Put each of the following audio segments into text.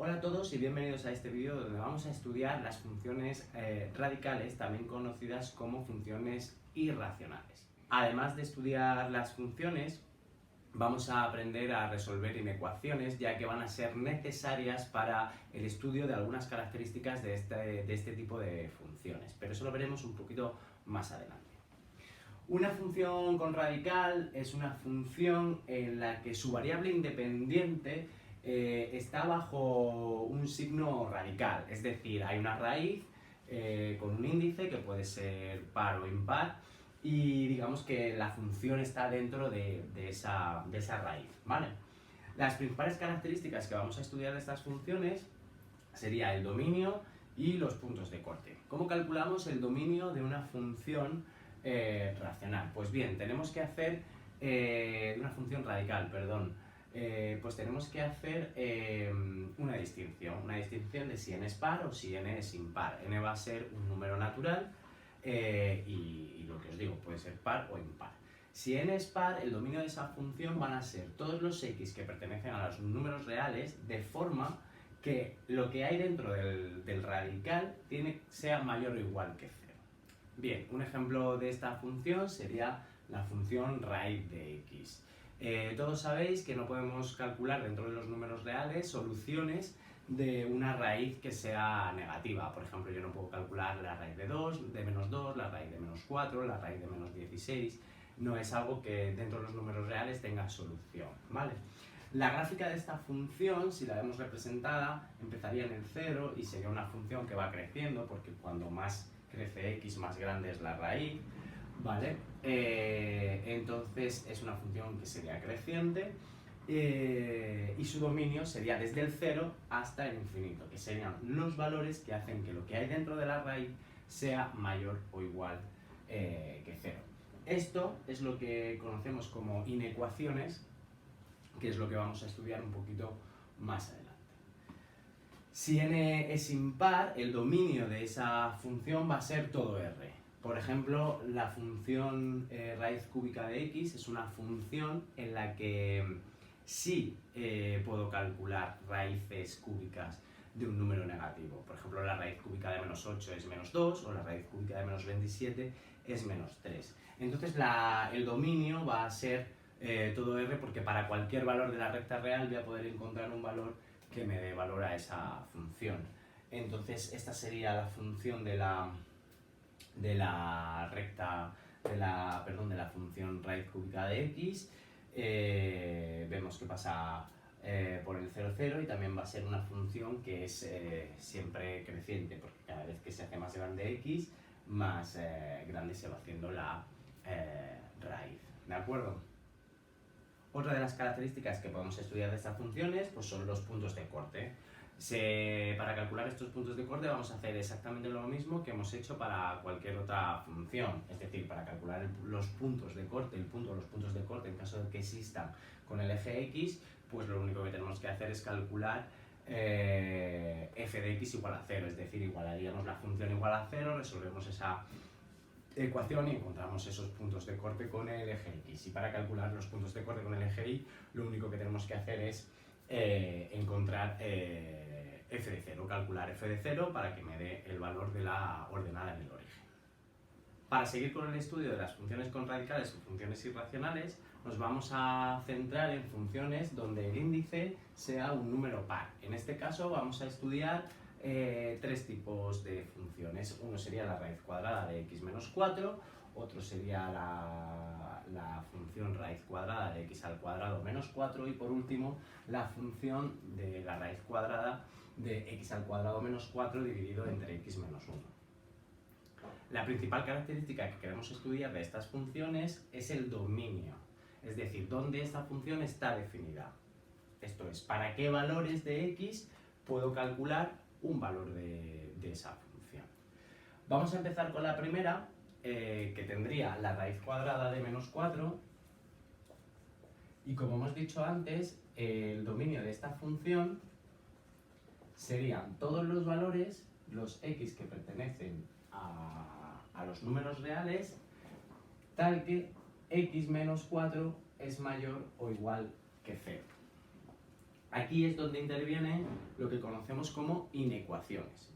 Hola a todos y bienvenidos a este vídeo donde vamos a estudiar las funciones radicales, también conocidas como funciones irracionales. Además de estudiar las funciones, vamos a aprender a resolver inecuaciones, ya que van a ser necesarias para el estudio de algunas características de este tipo de funciones, pero eso lo veremos un poquito más adelante. Una función con radical es una función en la que su variable independiente está bajo un signo radical, es decir, hay una raíz con un índice que puede ser par o impar y digamos que la función está dentro de esa raíz, ¿vale? Las principales características que vamos a estudiar de estas funciones sería el dominio y los puntos de corte. ¿Cómo calculamos el dominio de una función racional? Pues bien, tenemos que hacer una función radical, perdón. Pues tenemos que hacer una distinción de si n es par o si n es impar. N va a ser un número natural y lo que os digo, puede ser par o impar. Si n es par, el dominio de esa función van a ser todos los x que pertenecen a los números reales, de forma que lo que hay dentro del radical sea mayor o igual que 0. Bien, un ejemplo de esta función sería la función raíz de x. Todos sabéis que no podemos calcular dentro de los números reales soluciones de una raíz que sea negativa. Por ejemplo, yo no puedo calcular la raíz de menos 2, la raíz de menos 4, la raíz de menos 16. No es algo que dentro de los números reales tenga solución, ¿vale? La gráfica de esta función, si la vemos representada, empezaría en el 0 y sería una función que va creciendo, porque cuando más crece x, más grande es la raíz, ¿vale? Entonces es una función que sería creciente y su dominio sería desde el 0 hasta el infinito, que serían los valores que hacen que lo que hay dentro de la raíz sea mayor o igual que 0. Esto es lo que conocemos como inecuaciones, que es lo que vamos a estudiar un poquito más adelante. Si n es impar, el dominio de esa función va a ser todo r. Por ejemplo, la función raíz cúbica de x es una función en la que sí puedo calcular raíces cúbicas de un número negativo. Por ejemplo, la raíz cúbica de menos 8 es menos 2 o la raíz cúbica de menos 27 es menos 3. Entonces el dominio va a ser todo r, porque para cualquier valor de la recta real voy a poder encontrar un valor que me dé valor a esa función. Entonces esta sería la función de la función raíz cúbica de x. Vemos que pasa por el 0, 0 y también va a ser una función que es siempre creciente, porque cada vez que se hace más grande x, más grande se va haciendo la raíz, ¿de acuerdo? Otra de las características que podemos estudiar de estas funciones pues son los puntos de corte. Para calcular estos puntos de corte vamos a hacer exactamente lo mismo que hemos hecho para cualquier otra función, es decir, para calcular los puntos de corte, los puntos de corte en caso de que existan con el eje x, pues lo único que tenemos que hacer es calcular f de x igual a 0, es decir, igualaríamos la función igual a 0, resolvemos esa ecuación y encontramos esos puntos de corte con el eje x. Y para calcular los puntos de corte con el eje y, lo único que tenemos que hacer es encontrar f de 0, calcular f de 0 para que me dé el valor de la ordenada en el origen. Para seguir con el estudio de las funciones con radicales o funciones irracionales, nos vamos a centrar en funciones donde el índice sea un número par. En este caso vamos a estudiar tres tipos de funciones. Uno sería la raíz cuadrada de x menos 4, otro sería la función raíz cuadrada de x al cuadrado menos 4 y por último la función de la raíz cuadrada de x al cuadrado menos 4 dividido entre x menos 1. La principal característica que queremos estudiar de estas funciones es el dominio, es decir, dónde esta función está definida. Esto es, para qué valores de x puedo calcular un valor de esa función. Vamos a empezar con la primera, que tendría la raíz cuadrada de menos 4, y como hemos dicho antes, el dominio de esta función serían todos los valores, los x que pertenecen a los números reales, tal que x menos 4 es mayor o igual que 0. Aquí es donde interviene lo que conocemos como inecuaciones.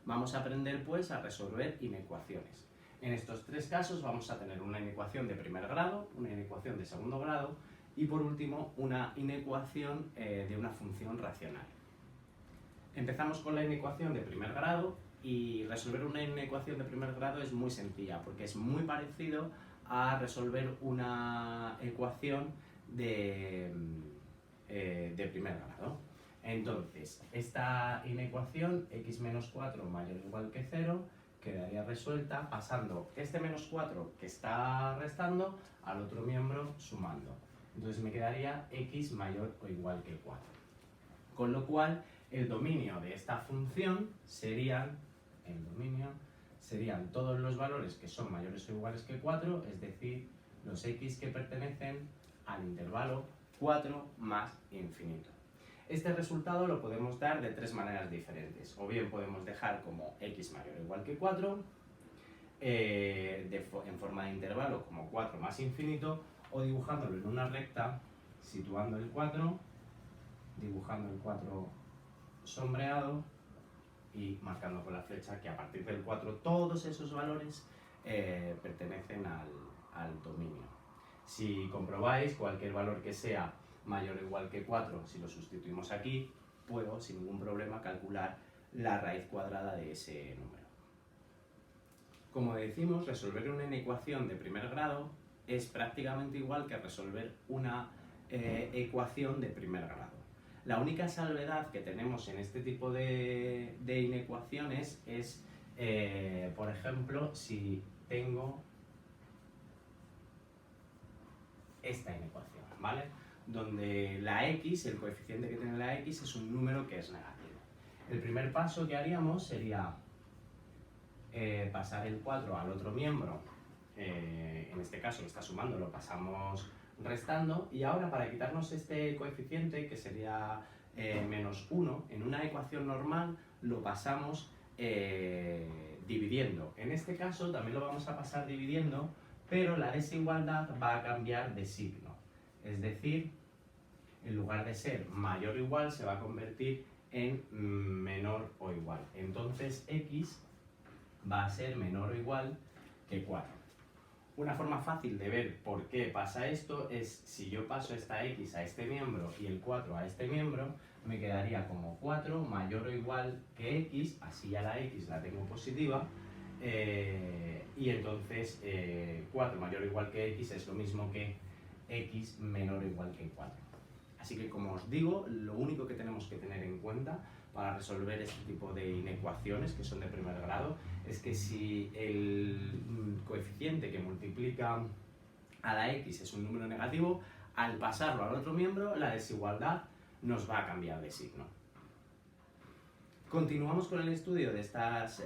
Vamos a aprender pues a resolver inecuaciones. En estos tres casos vamos a tener una inecuación de primer grado, una inecuación de segundo grado y por último una inecuación de una función racional. Empezamos con la inecuación de primer grado y resolver una inecuación de primer grado es muy sencilla porque es muy parecido a resolver una ecuación de primer grado. Entonces, esta inecuación x menos 4 mayor o igual que 0 quedaría resuelta pasando este menos 4 que está restando al otro miembro sumando. Entonces me quedaría x mayor o igual que 4. Con lo cual, el dominio de esta función serían todos los valores que son mayores o iguales que 4, es decir, los x que pertenecen al intervalo 4 más infinito. Este resultado lo podemos dar de tres maneras diferentes. O bien podemos dejar como x mayor o igual que 4, en forma de intervalo como 4 más infinito, o dibujándolo en una recta, situando el 4, dibujando el 4 sombreado y marcando con la flecha que a partir del 4 todos esos valores pertenecen al dominio. Si comprobáis, cualquier valor que sea mayor o igual que 4, si lo sustituimos aquí, puedo sin ningún problema calcular la raíz cuadrada de ese número. Como decimos, resolver una inecuación de primer grado es prácticamente igual que resolver una ecuación de primer grado. La única salvedad que tenemos en este tipo de inecuaciones es, por ejemplo, si tengo esta inecuación, ¿vale? Donde la x, el coeficiente que tiene la x, es un número que es negativo. El primer paso que haríamos sería pasar el 4 al otro miembro, en este caso lo está sumando, lo pasamos restando, y ahora para quitarnos este coeficiente, que sería menos 1, en una ecuación normal lo pasamos dividiendo. En este caso también lo vamos a pasar dividiendo, pero la desigualdad va a cambiar de signo. Es decir, en lugar de ser mayor o igual, se va a convertir en menor o igual. Entonces x va a ser menor o igual que 4. Una forma fácil de ver por qué pasa esto es si yo paso esta x a este miembro y el 4 a este miembro, me quedaría como 4 mayor o igual que x, así ya la x la tengo positiva, y entonces 4 mayor o igual que x es lo mismo que x menor o igual que 4. Así que, como os digo, lo único que tenemos que tener en cuenta para resolver este tipo de inecuaciones que son de primer grado es que si el coeficiente que multiplica a la x es un número negativo, al pasarlo al otro miembro la desigualdad nos va a cambiar de signo. Continuamos con el estudio de estas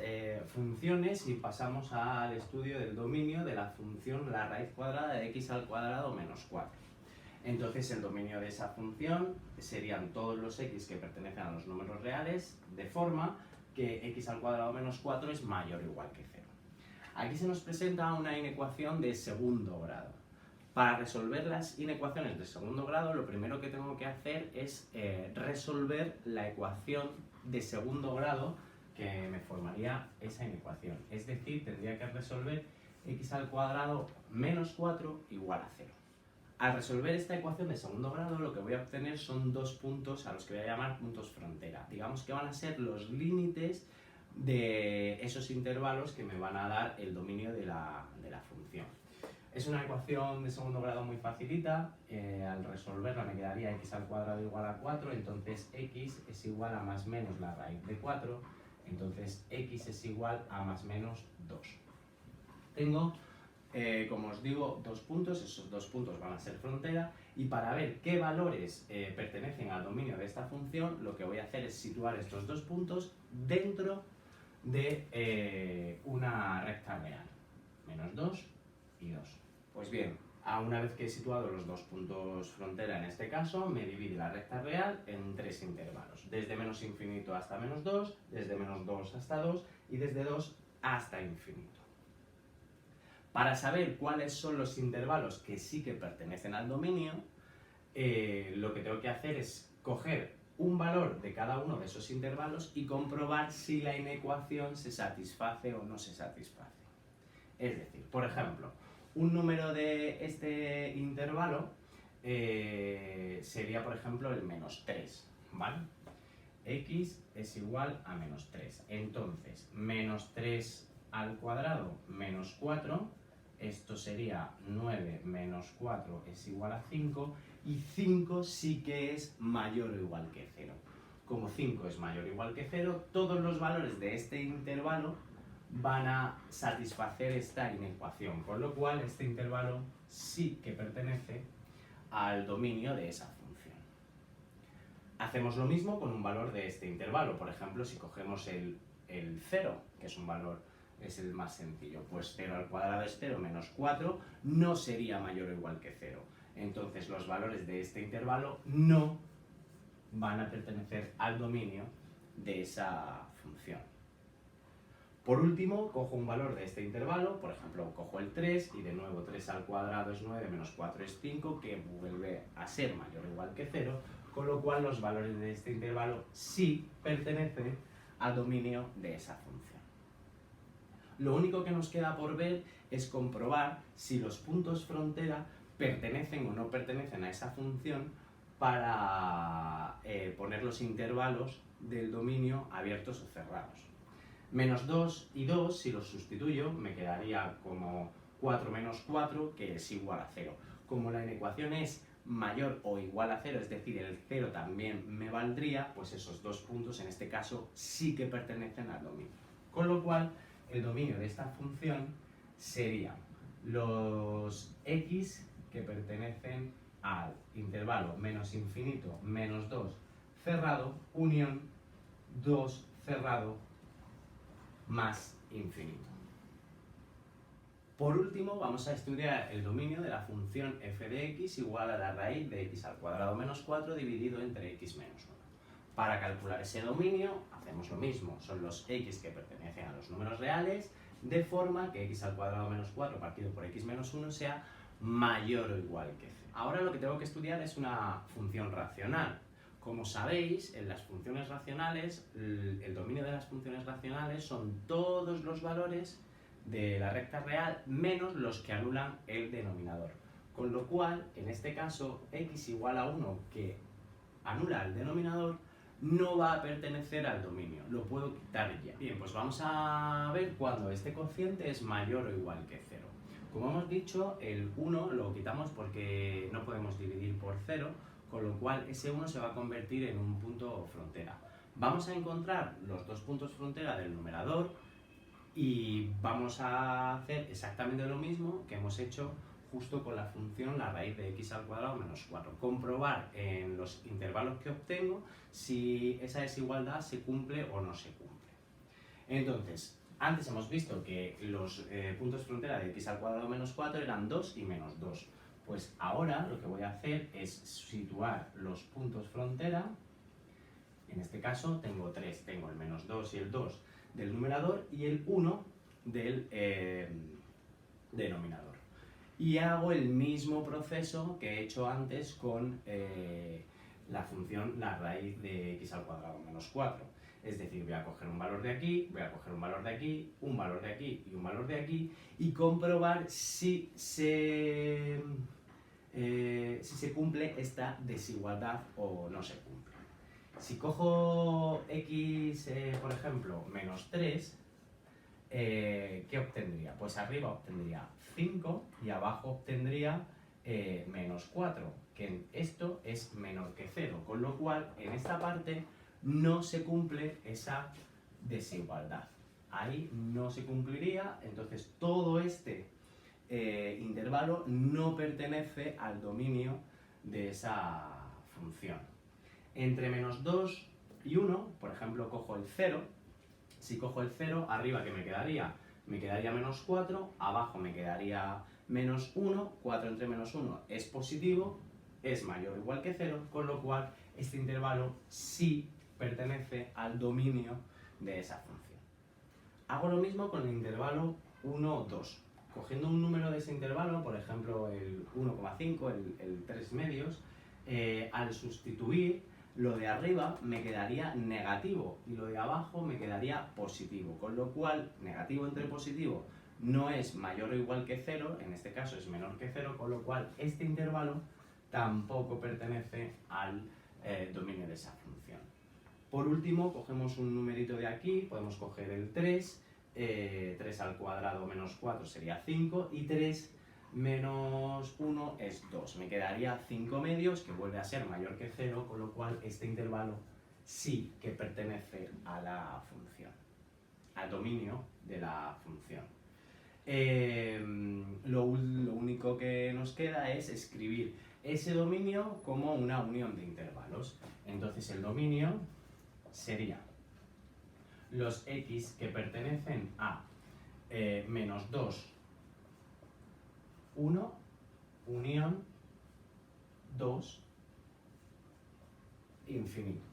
funciones y pasamos al estudio del dominio de la función la raíz cuadrada de x al cuadrado menos 4. Entonces el dominio de esa función serían todos los x que pertenecen a los números reales, de forma que x al cuadrado menos 4 es mayor o igual que 0. Aquí se nos presenta una inecuación de segundo grado. Para resolver las inecuaciones de segundo grado, lo primero que tengo que hacer es resolver la ecuación de segundo grado que me formaría esa inecuación. Es decir, tendría que resolver x al cuadrado menos 4 igual a 0. Al resolver esta ecuación de segundo grado, lo que voy a obtener son dos puntos a los que voy a llamar puntos frontera. Digamos que van a ser los límites de esos intervalos que me van a dar el dominio de la función. Es una ecuación de segundo grado muy facilita. Al resolverla me quedaría x al cuadrado igual a 4, entonces x es igual a más menos la raíz de 4, entonces x es igual a más menos 2. Tengo, como os digo, dos puntos, esos dos puntos van a ser frontera, y para ver qué valores pertenecen al dominio de esta función, lo que voy a hacer es situar estos dos puntos dentro de una recta real, menos 2 y 2. Pues bien, una vez que he situado los dos puntos frontera en este caso, me divide la recta real en tres intervalos, desde menos infinito hasta menos 2, desde menos 2 hasta 2 y desde 2 hasta infinito. Para saber cuáles son los intervalos que sí que pertenecen al dominio, lo que tengo que hacer es coger un valor de cada uno de esos intervalos y comprobar si la inecuación se satisface o no se satisface. Es decir, por ejemplo, un número de este intervalo sería, por ejemplo, el -3, ¿vale? X es igual a -3. Entonces, -3 al cuadrado menos 4, esto sería 9 menos 4 es igual a 5, y 5 sí que es mayor o igual que 0. Como 5 es mayor o igual que 0, todos los valores de este intervalo van a satisfacer esta inecuación, con lo cual este intervalo sí que pertenece al dominio de esa función. Hacemos lo mismo con un valor de este intervalo. Por ejemplo, si cogemos el 0, que es un valor, es el más sencillo, pues 0 al cuadrado es 0 menos 4, no sería mayor o igual que 0. Entonces los valores de este intervalo no van a pertenecer al dominio de esa función. Por último, cojo un valor de este intervalo, por ejemplo, cojo el 3 y de nuevo 3 al cuadrado es 9 menos 4 es 5, que vuelve a ser mayor o igual que 0, con lo cual los valores de este intervalo sí pertenecen al dominio de esa función. Lo único que nos queda por ver es comprobar si los puntos frontera pertenecen o no pertenecen a esa función para poner los intervalos del dominio abiertos o cerrados. Menos 2 y 2, si los sustituyo, me quedaría como 4 menos 4, que es igual a 0. Como la inecuación es mayor o igual a 0, es decir, el 0 también me valdría, pues esos dos puntos en este caso sí que pertenecen al dominio. Con lo cual, el dominio de esta función serían los x que pertenecen al intervalo menos infinito menos 2 cerrado, unión 2 cerrado más infinito. Por último, vamos a estudiar el dominio de la función f de x igual a la raíz de x al cuadrado menos 4 dividido entre x menos 1. Para calcular ese dominio, hacemos lo mismo. Son los x que pertenecen a los números reales, de forma que x al cuadrado menos 4 partido por x menos 1 sea mayor o igual que 0. Ahora lo que tengo que estudiar es una función racional. Como sabéis, en las funciones racionales, el dominio de las funciones racionales son todos los valores de la recta real menos los que anulan el denominador. Con lo cual, en este caso, x igual a 1 que anula el denominador no va a pertenecer al dominio, lo puedo quitar ya. Bien, pues vamos a ver cuando este cociente es mayor o igual que 0. Como hemos dicho, el 1 lo quitamos porque no podemos dividir por 0, con lo cual ese 1 se va a convertir en un punto frontera. Vamos a encontrar los dos puntos frontera del numerador y vamos a hacer exactamente lo mismo que hemos hecho justo con la función la raíz de x al cuadrado menos 4. Comprobar en los intervalos que obtengo si esa desigualdad se cumple o no se cumple. Entonces, antes hemos visto que los puntos frontera de x al cuadrado menos 4 eran 2 y menos 2. Pues ahora lo que voy a hacer es situar los puntos frontera. En este caso tengo 3, tengo el menos 2 y el 2 del numerador y el 1 del denominador. Y hago el mismo proceso que he hecho antes con la función la raíz de x al cuadrado menos 4. Es decir, voy a coger un valor de aquí, voy a coger un valor de aquí, un valor de aquí y un valor de aquí y comprobar si se cumple esta desigualdad o no se cumple. Si cojo x, por ejemplo, menos 3, ¿qué obtendría? Pues arriba obtendría 5 y abajo obtendría menos 4, que esto es menor que 0, con lo cual en esta parte no se cumple esa desigualdad. Ahí no se cumpliría, entonces todo este intervalo no pertenece al dominio de esa función. Entre menos 2 y 1, por ejemplo, cojo el 0. Si cojo el 0, arriba, ¿qué me quedaría? Me quedaría menos 4, abajo me quedaría menos 1, 4 entre menos 1 es positivo, es mayor o igual que 0, con lo cual este intervalo sí pertenece al dominio de esa función. Hago lo mismo con el intervalo 1, 2. Cogiendo un número de ese intervalo, por ejemplo el 1,5, el 3 medios, al sustituir lo de arriba me quedaría negativo y lo de abajo me quedaría positivo, con lo cual negativo entre positivo no es mayor o igual que 0, en este caso es menor que 0, con lo cual este intervalo tampoco pertenece al dominio de esa función. Por último, cogemos un numerito de aquí, podemos coger el 3, 3 al cuadrado menos 4 sería 5 y 3 menos 1 es 2. Me quedaría 5 medios, que vuelve a ser mayor que 0, con lo cual este intervalo sí que pertenece a la función, al dominio de la función. Lo único que nos queda es escribir ese dominio como una unión de intervalos. Entonces el dominio sería los x que pertenecen a menos 2, 1, unión 2, infinito.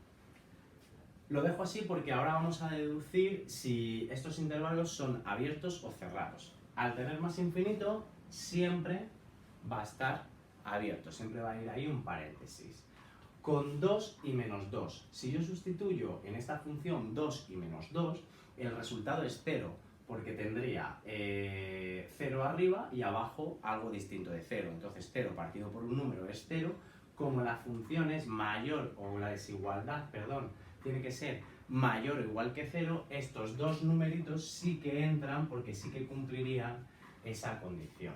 Lo dejo así porque ahora vamos a deducir si estos intervalos son abiertos o cerrados. Al tener más infinito, siempre va a estar abierto, siempre va a ir ahí un paréntesis. Con 2 y menos 2. Si yo sustituyo en esta función 2 y menos 2, el resultado es 0, porque tendría 0 arriba y abajo algo distinto de 0. Entonces 0 partido por un número es 0, como la función es mayor, o la desigualdad, perdón, tiene que ser mayor o igual que 0, estos dos numeritos sí que entran porque sí que cumplirían esa condición.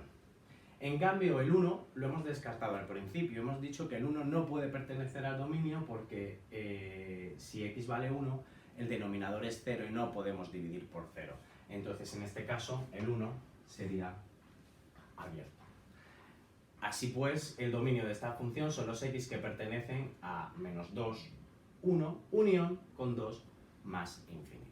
En cambio, el 1 lo hemos descartado al principio. Hemos dicho que el 1 no puede pertenecer al dominio porque si x vale 1, el denominador es 0 y no podemos dividir por 0. Entonces, en este caso, el 1 sería abierto. Así pues, el dominio de esta función son los x que pertenecen a menos 2, 1, unión con 2 más infinito.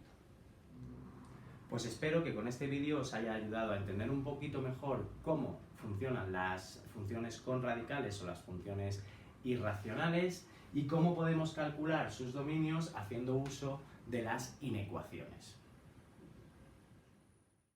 Pues espero que con este vídeo os haya ayudado a entender un poquito mejor cómo funcionan las funciones con radicales o las funciones irracionales y cómo podemos calcular sus dominios haciendo uso de las inecuaciones.